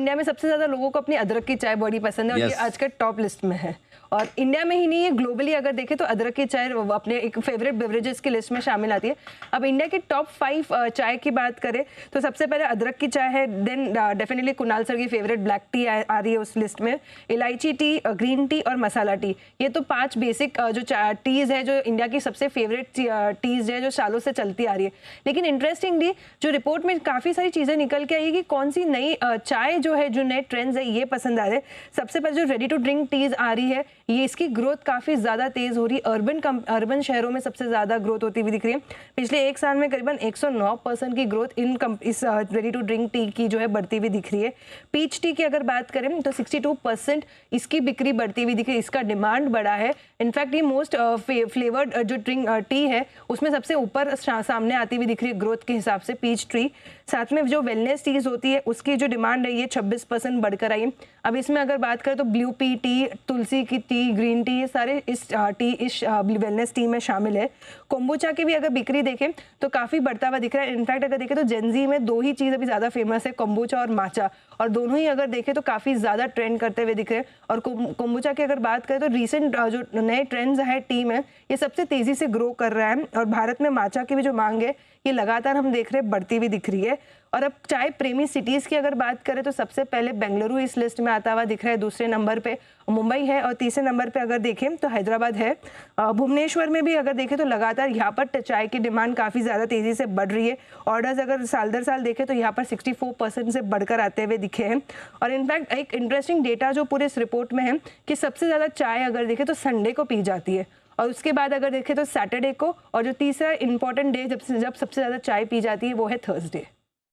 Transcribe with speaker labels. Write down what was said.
Speaker 1: India में सबसे ज़्यादा लोगों को अपनी अदरक की चाय बड़ी पसंद है और ये आज के टॉप लिस्ट में है। और इंडिया में ही नहीं, ये ग्लोबली अगर देखें तो अदरक की चाय अपने एक फेवरेट बेवरेजेस की लिस्ट में शामिल आती है। अब इंडिया की टॉप 5 चाय की बात करें तो सबसे पहले अदरक की चाय है, देन डेफिनेटली कुणाल सर की फेवरेट ब्लैक टी आ रही है उस लिस्ट में, इलायची टी, ग्रीन टी और मसाला टी। ये तो 5 बेसिक जो टीज़ है जो इंडिया की सबसे फेवरेट टीज़ है जो सालों से चलती आ रही है। लेकिन इंटरेस्टिंगली जो रिपोर्ट में काफ़ी सारी चीज़ें निकल के आई कि कौन सी नई चाय जो है, जो नए ट्रेंड्स है ये पसंद आ रहे हैं। सबसे पहले जो रेडी टू ड्रिंक टीज़ आ रही है, ये इसकी ग्रोथ काफ़ी ज़्यादा तेज़ हो रही है। अर्बन शहरों में सबसे ज़्यादा ग्रोथ होती हुई दिख रही है। पिछले 1 साल में करीबन 109% की ग्रोथ इस रेडी टू ड्रिंक टी की जो है बढ़ती हुई दिख रही है। पीच टी की अगर बात करें तो 62% इसकी बिक्री बढ़ती हुई दिख रही है, इसका डिमांड बढ़ा है। इनफैक्ट ये मोस्ट फ्लेवर्ड जो ड्रिंक टी है उसमें सबसे ऊपर सामने आती हुई दिख रही है ग्रोथ के हिसाब से पीच ट्री। साथ में जो वेलनेस टीज होती है उसकी जो डिमांड है ये 26% बढ़कर आई है। अब इसमें अगर बात करें तो ब्लू पी टी, तुलसी की टी, ग्रीन टी, ये सारे इस वेलनेस टी में शामिल है। कोम्बुचा की भी अगर बिक्री देखें तो काफ़ी बढ़ता हुआ दिख रहा है। इनफैक्ट अगर देखें तो जेनजी में 2 ही चीज़ अभी ज़्यादा फेमस है, कोम्बुचा और माचा, और दोनों ही अगर देखें तो काफ़ी ज़्यादा ट्रेंड करते हुए दिख रहे हैं। और कोम्बुचा की अगर बात करें तो रिसेंट जो नए ट्रेंड्स है टी में, ये सबसे तेज़ी से ग्रो कर रहा है। और भारत में माचा की भी जो मांग है ये लगातार हम देख रहे हैं बढ़ती हुई दिख रही है। और अब चाय प्रेमी सिटीज़ की अगर बात करें तो सबसे पहले बेंगलुरु इस लिस्ट में आता हुआ दिख रहा है, दूसरे नंबर पे मुंबई है और तीसरे नंबर पे अगर देखें तो हैदराबाद है। भुवनेश्वर में भी अगर देखें तो लगातार यहाँ पर चाय की डिमांड काफ़ी ज़्यादा तेज़ी से बढ़ रही है। ऑर्डर्स अगर साल दर साल देखें तो यहाँ पर 64% से बढ़कर आते हुए दिखे हैं। और इनफैक्ट एक इंटरेस्टिंग डेटा जो पूरे इस रिपोर्ट में है कि सबसे ज़्यादा चाय अगर देखें तो संडे को पी जाती है, और उसके बाद अगर देखें तो सैटरडे को, और जो तीसरा इंपॉर्टेंट डे जब सबसे ज़्यादा चाय पी जाती है वो है थर्सडे।